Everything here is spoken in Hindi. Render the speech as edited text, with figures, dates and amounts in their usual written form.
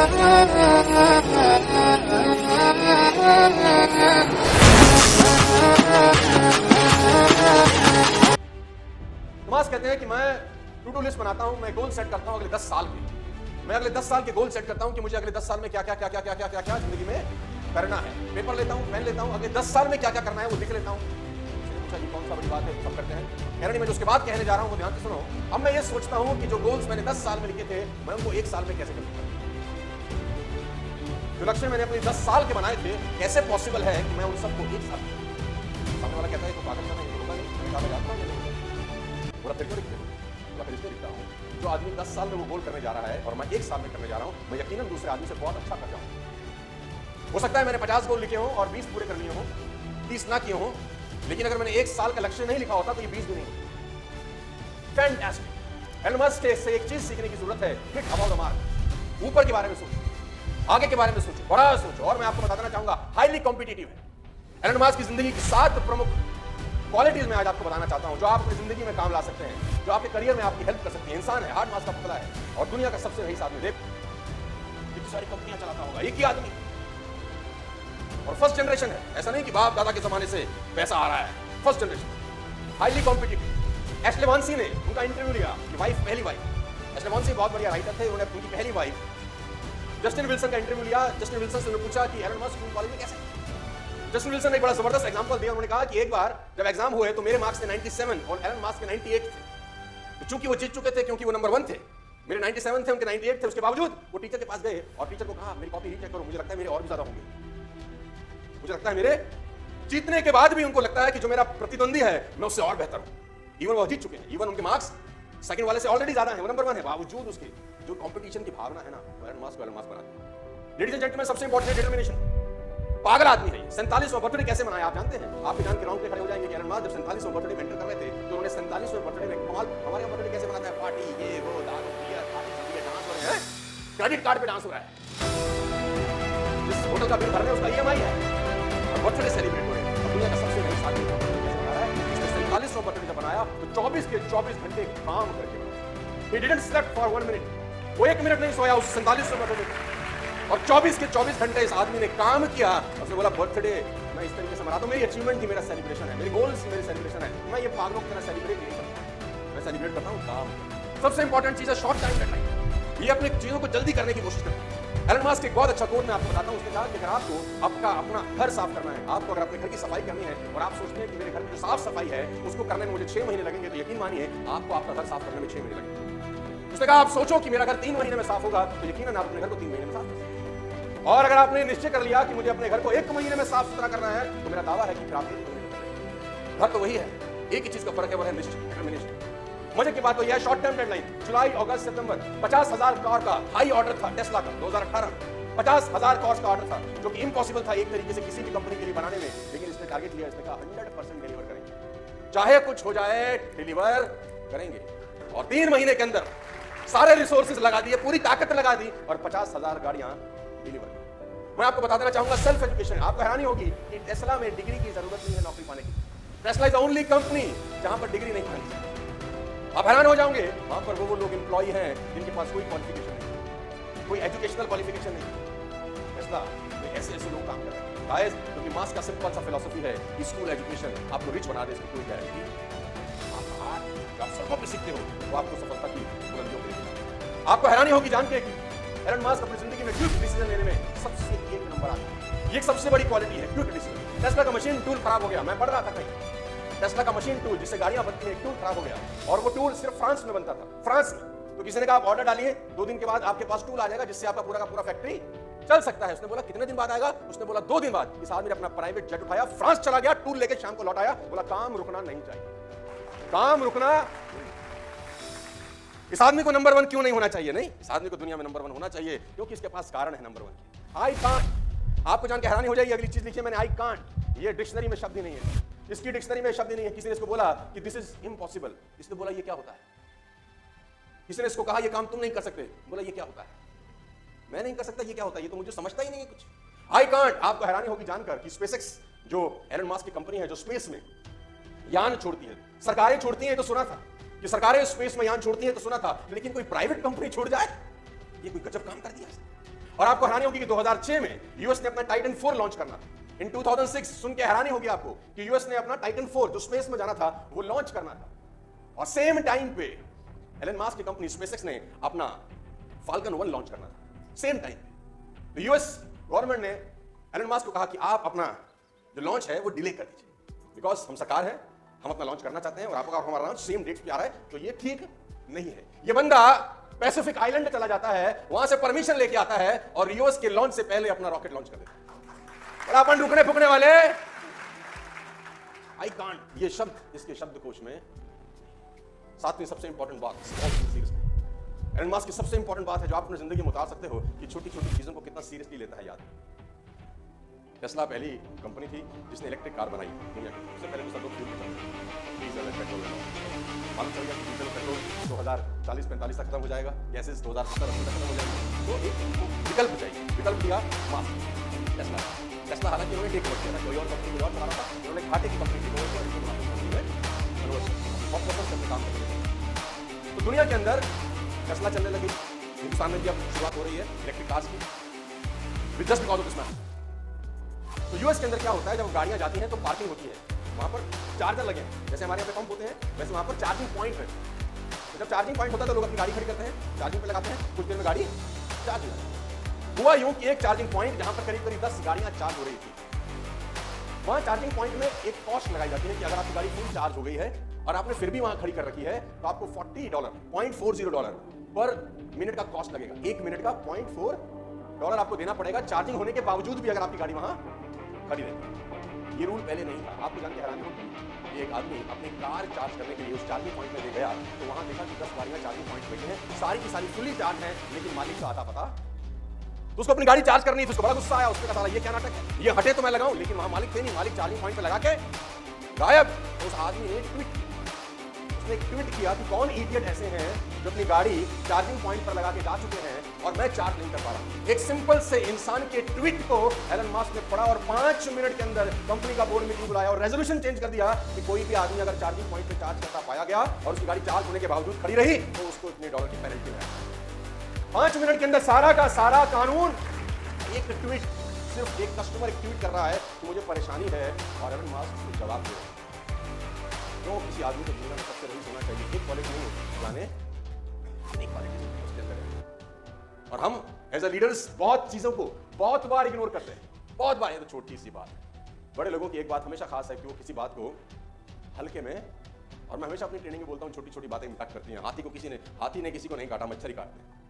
टॉमस कहते हैं कि मैं टू डू लिस्ट बनाता हूं, मैं गोल सेट करता हूं अगले 10 साल के। मैं अगले 10 साल के गोल सेट करता हूं कि मुझे अगले 10 साल में क्या क्या क्या क्या क्या क्या क्या क्या जिंदगी में करना है। पेपर लेता हूं, पेन लेता हूं, अगले 10 साल में क्या क्या करना है वो लिख लेता हूं। पूछा कि कौन सा बड़ी बात है, सब करते हैं। यानी मैं जो उसके बाद कहने जा रहा हूं वो ध्यान से सुनो। अब मैं ये सोचता हूं कि जो गोल्स मैंने 10 साल में लिखे थे मैं उनको 1 साल में कैसे कर सकता हूं। जो लक्ष्य मैंने अपने 10 साल के बनाए थे कैसे पॉसिबल है कि मैं उन सबको 1 साल में। सामने वाला कहता है तो पागल करना ये होगा नहीं, मैंने कहा मैं जानता हूं पूरा फिर क्यों लिखते हो, पूरा फिर इसलिए लिखता हूं जो आदमी 10 साल में वो गोल करने जा रहा है और मैं 1 साल में करने जा रहा हूं, मैं यकीनन दूसरे आदमी से बहुत अच्छा कर जाऊं। हो सकता है मैंने 50 गोल लिखे हों और 20 पूरे कर लिए हों, 30 ना किए हों, लेकिन अगर मैंने 1 साल का लक्ष्य नहीं लिखा होता तो ये 20 भी नहीं होते। फैंटास्टिक। एलन मस्क से एक चीज सीखने की जरूरत है, हिट अबाउट द मार्क। ऊपर के बारे में सोचो, आगे के बारे में सोचो, बड़ा सोचो। और मैं आपको बता देना चाहूंगा हाईली कॉम्पिटिटिव है। एलन मस्क की जिंदगी की 7 प्रमुख क्वालिटीज में आज आपको बताना चाहता हूं जो आप अपनी जिंदगी में काम ला सकते हैं, जो आपके करियर में आपकी हेल्प कर सकती है। इंसान है, हार्ड मास का पुतला है और दुनिया का सबसे रईस आदमी। देख कितनी सारी कंपनियां चलाता होगा एक ही आदमी और फर्स्ट जनरेशन है। ऐसा नहीं कि बाप दादा के जमाने से पैसा आ रहा है, first generation, highly competitive. Ashlee Vance ने उनका इंटरव्यू लिया कि वाइफ, पहली वाइफ। एशले वॉन्सी बहुत बढ़िया राइटर थे, उन्होंने उनकी पहली वाइफ जस्टिन विल्सन का इंटरव्यू लिया। जस्टिन विल्सन से उन्होंने पूछा कि एलन मस्क स्कूल कॉलेज में कैसे। जस्टिन विल्सन ने एक बड़ा जबरदस्त एग्जांपल दिया। उन्होंने कहा कि एक बार जब एग्जाम हुए तो मेरे मार्क्स थे 97 और एलन मस्क के 98 थे। तो चूंकि वो जीत चुके थे, क्योंकि वो नंबर 1 थे, मेरे 97 थे, उनके 98 थे, उसके बावजूद वो टीचर के पास गए और टीचर को कहा मेरी कॉपी रीचेक करो, मुझे लगता है मेरे और भी ज्यादा होंगे। मुझे लगता है मेरे जीतने के बाद भी उनको लगता है कि जो मेरा प्रतिद्वंदी है मैं उससे और बेहतर हूं। इवन वो जीत चुके हैं, इवन उनके मार्क्स सेकंड वाले से ऑलरेडी ज्यादा है, वो नंबर 1 है, बावजूद उसके जो कंपटीशन की भावना है ना, एलन मस्क बनाते हैं। लेडीज एंड जेंटलमैन, सबसे इंपॉर्टेंट है डिटरमिनेशन। पागल आदमी है। 47वां बर्थडे कैसे मनाया आप जानते हैं? आपके जान के राउंड पे खड़े हो जाएंगे कि एलन मस्क जब 47वां बर्थडे मेंटेन कर रहे थे तो उन्होंने 47वें बर्थडे में कमाल, हमारे यहाँ बर्थडे कैसे मनाता है, पार्टी, ये वो, दारू, बियर, पार्टी, डांस हो रहे हैं, क्रेडिट कार्ड पे डांस हो रहा है, जिस होटल का बिल भर रहे हैं उसका EMI है और बर्थडे सेलिब्रेट हो रहे हैं। दुनिया का सबसे बड़ी शादी कैसे मना रहा है? इसने 47वां बर्थडे जब बनाया तो 24 के 24 घंटे काम करके बनाया। He didn't slept for 1 minute, वो 1 मिनट नहीं सोया उस 47वें बर्थडे और 24 के 24 घंटे इस आदमी ने काम किया। उसने बोला बर्थडे मैं इस तरीके से मनाता हूं, मेरी अचीवमेंट ही मेरा सेलिब्रेशन है, मेरी गोल्स मेरी सेलिब्रेशन है। मैं ये पागलों की तरह सेलिब्रेट नहीं करता, मैं सेलिब्रेट करता हूं काम। सबसे इंपॉर्टेंट चीज है शॉर्ट टाइम डेडलाइन। ये अपनी चीजों को जल्दी करने की कोशिश करता है। एलन मस्क के एक बहुत अच्छा कोट मैं आपको बताता हूं। उसने कहा कि अगर आपको अपना घर साफ करना है, आपको अगर अपने घर की सफाई करनी है और आप सोचते हैं कि मेरे घर में जो साफ सफाई है उसको करने में मुझे 6 महीने लगेंगे, तो यकीन मानिए आपको आपका घर साफ करने में 6 महीने लगेंगे। उसने कहा आप सोचो कि मेरा घर 3 महीने में साफ होगा, तो यकीनन आप अपने घर को 3 महीने में साफ कर सकते हैं। और अगर आपने निश्चय कर लिया कि मुझे अपने घर को 1 महीने में साफ सुथरा करना है तो मेरा दावा है कि फिर आप 1 महीने में करेंगे। घर तो वही है, एक ही चीज का फर्क है, वो है निश्चय, डिटरमिनेशन। मजे की बात तो यह है शॉर्ट टर्म डेडलाइन। जुलाई, अगस्त, सितंबर 50,000 कार का हाई ऑर्डर था टेस्ला का 2018 में। 50,000 कार्स का ऑर्डर था जो कि इम्पॉसिबल था एक तरीके से किसी भी कंपनी के लिए बनाने में, लेकिन इसने टारगेट लिया, इसने कहा 100% डिलीवर करेंगे, चाहे कुछ हो जाए डिलीवर करेंगे। और 3 महीने के अंदर सारे रिसोर्सेज लगा दिए, पूरी ताकत लगा दी और 50,000 गाड़ियां डिलीवर। मैं आपको बता देना चाहूंगा सेल्फ एजुकेशन। आपको हैरानी होगी कि टेस्ला में डिग्री की जरूरत नहीं है नौकरी पाने की। टेस्ला इज ओनली कंपनी जहां पर डिग्री नहीं खानी चाहिए। आप हैरान हो जाओगे, वहां पर वो लोग एम्प्लॉय हैं जिनके पास कोई क्वालिफिकेशन नहीं, कोई एजुकेशनल क्वालिफिकेशन नहीं। टेस्ला में ऐसे लोग काम कर रहे हैं गाइस, क्योंकि मास्क का सिंपल सा फिलॉसफी है कि स्कूल एजुकेशन आपको रिच बना दे, इसकी कोई गारंटी नहीं। आप सबको पे सीखते हो वो आपको सफलता की बुलंदियों पे लेके जाएगा। आपको हैरानी होगी जान के कि एलन मस्क अपनी जिंदगी में क्विक डिसीजन लेने में सबसे 1 नंबर आता है। ये एक सबसे बड़ी क्वालिटी है, क्विक डिसीजन। टेस्ला का मशीन टूल खराब हो गया, मैं पढ़ रहा था कहीं, टेस्ला का मशीन टूल जिससे गाड़ियां बनती हैं, टूल खराब हो गया और वो टूल सिर्फ फ्रांस में बनता था, फ्रांस में। तो किसी ने कहा आप ऑर्डर डालिए, 2 दिन के बाद आपके पास टूल आ जाएगा जिससे आपका पूरा का पूरा फैक्ट्री चल सकता है। उसने बोला कितने दिन बाद आएगा? उसने बोला 2 दिन बाद। इस आदमी ने अपना प्राइवेट जेट उठाया, फ्रांस चला गया, टूल लेके शाम को लौट आया, बोला काम रुकना नहीं चाहिए, काम रुकना। इस आदमी को नंबर 1 क्यों नहीं होना चाहिए? नहीं, इस आदमी को दुनिया में नंबर 1 होना चाहिए क्योंकि इसके पास कारण है नंबर 1 की। आई कांट, आपको जान के हैरानी हो जाएगी, अगली चीज लिखिए मैंने, आई कांट। ये डिक्शनरी में शब्द ही नहीं है, इसकी डिक्शनरी में शब्द ही नहीं है। किसी ने इसको बोला कि दिस इज इम्पॉसिबल, इसने बोला ये क्या होता है। किसी ने इसको कहा ये काम तुम नहीं कर सकते, बोला ये क्या होता है, मैं नहीं कर सकता, ये क्या होता है, ये तो मुझे समझता ही नहीं है कुछ। I can't. आपको हैरानी होगी जानकर कि स्पेसएक्स जो एलन मस्क की कंपनी है जो स्पेस में यान छोड़ती है, सरकारें छोड़ती हैं तो सुना था कि सरकारें स्पेस में यान छोड़ती हैं तो सुना था, लेकिन कोई प्राइवेट कंपनी छोड़ जाए, ये कोई गजब काम कर दिया। और आपको हैरानी होगी कि 2006 में यूएस ने अपना टाइटन 4 लॉन्च करना था। इन 2006 सुन के हैरानी होगी आपको कि यूएस ने अपना टाइटन 4 जो स्पेस में जाना था वो लॉन्च करना था। और सेम टाइम पे एलन मास्क की कंपनी स्पेसएक्स ने अपना फाल्कन 1 लॉन्च करना था, सेम टाइम पे। तो यूएस गवर्नमेंट ने एलन मास्क को कहा कि आप अपना जो लॉन्च है वो डिले कर दीजिए, बिकॉज हम सरकार है, हम अपना लॉन्च करना चाहते हैं और आपका हमारा लॉन्च सेम डेट पे आ रहा है, तो ये ठीक नहीं है। ये बंदा पैसिफिक आइलैंड चला जाता है, वहां से परमिशन लेके आता है और यूएस के लॉन्च से पहले अपना रॉकेट लॉन्च कर देता है। और अपन रुकने फुकने वाले आई कांट, ये शब्द इसके शब्दकोश में। सातवीं सबसे इंपॉर्टेंट बात, एलन मास्क की सबसे इंपॉर्टेंट बात है जो आप अपनी जिंदगी में उतार सकते हो कि छोटी छोटी चीजों को कितना सीरियसली लेता है। याद, टेस्ला पहली कंपनी थी जिसने इलेक्ट्रिक कार बनाई दुनिया की। उससे पहले तो सब लोग फ्यूल पे चलते थे, डीजल पेट्रोल। मालूम चल गया कि डीजल पेट्रोल 2040-45 तक खत्म हो जाएगा, गैसेस 2070-80 तक खत्म हो जाएगी। तो एक विकल्प चाहिए, विकल्प दिया मास्क, टेस्ला। टेस्ला हालांकि उन्होंने टेक ओवर किया था, कोई और कंपनी कोई और चला रहा था, उन्होंने घाटे की कंपनी टेक ओवर करके काम कर रहे थे। तो दुनिया के अंदर टेस्ला चलने लगी, हिंदुस्तान में भी अब शुरुआत हो रही है इलेक्ट्रिक कार्स की, with just because of this man. तो यूएस के अंदर क्या होता है, जब गाड़ियां जाती हैं तो पार्किंग होती है, वहां पर चार्जर लगे हैं, जैसे हमारे यहाँ पे पंप होते हैं वैसे वहां पर चार्जिंग पॉइंट है। तो जब चार्जिंग पॉइंट होता है तो लोग अपनी गाड़ी खड़ी करते हैं, चार्जिंग पे लगाते हैं, कुछ देर में गाड़ी चार्ज हो जाती है। हुआ यूं कि एक चार्जिंग पॉइंट जहां पर करीब करीब 10 गाड़ियां चार्ज हो रही थी, वहां चार्जिंग पॉइंट में एक कॉस्ट लगाई जाती है कि अगर आपकी गाड़ी फुल चार्ज हो गई है और आपने फिर भी वहां खड़ी कर रखी है तो आपको $40 पर मिनट का कॉस्ट लगेगा। 1 मिनट का $0.4 आपको देना पड़ेगा, चार्जिंग होने के बावजूद भी अगर आपकी गाड़ी वहां खड़ी रहे। ये रूल पहले नहीं था। आपको जान के हैरानी होगी, एक आदमी अपनी कार चार्ज करने के लिए उस चार्जिंग पॉइंट में गया तो वहां देखा कि 10 गाड़ियां चार्जिंग पॉइंट पे हैं, सारी की सारी फुली चार्ज हैं, लेकिन मालिक का आता पता। तो उसको अपनी गाड़ी चार्ज करनी थी, उसको बड़ा गुस्सा आया, उसने कहा ये क्या नाटक है, ये हटे तो मैं लगाऊं, लेकिन वहां मालिक थे नहीं, मालिक चार्जिंग पॉइंट पे लगा के गायब। तो उस आदमी ने ट्वीट किया, उसने एक ट्वीट किया कि कौन इडियट ऐसे हैं जो अपनी गाड़ी चार्जिंग पॉइंट पर लगा के जा चुके हैं और मैं चार्ज नहीं कर पा रहा। एक सिंपल से इंसान के ट्वीट को एलन मास्क ने पढ़ा और 5 मिनट के अंदर कंपनी का बोर्ड मीटिंग बुलाया और रेजोल्यूशन चेंज कर दिया कि कोई भी आदमी अगर चार्जिंग पॉइंट पे चार्ज करता पाया गया और उसकी गाड़ी चार्ज होने के बावजूद खड़ी रही तो उसको इतने $1 की पेनल्टी है। 5 मिनट के अंदर सारा का सारा कानून। एक ट्वीट, सिर्फ एक कस्टमर एक ट्वीट कर रहा है कि मुझे परेशानी है और एलन मास्क उसको जवाब दे रहे हैं। तो किसी आदमी को जीवन में सबसे रईस होना चाहिए, एक क्वालिटी नहीं जाने, एक क्वालिटी उसके अंदर है। और हम एज अ लीडर्स बहुत चीजों को बहुत बार इग्नोर करते हैं, बहुत बार। ये तो छोटी सी बात है। बड़े लोगों की एक बात हमेशा खास है कि वो किसी बात को हल्के में, और मैं हमेशा अपनी ट्रेनिंग में बोलता हूँ छोटी छोटी बातें इंपैक्ट करती हैं। हाथी ने किसी को नहीं काटा, मच्छर ही काटते हैं।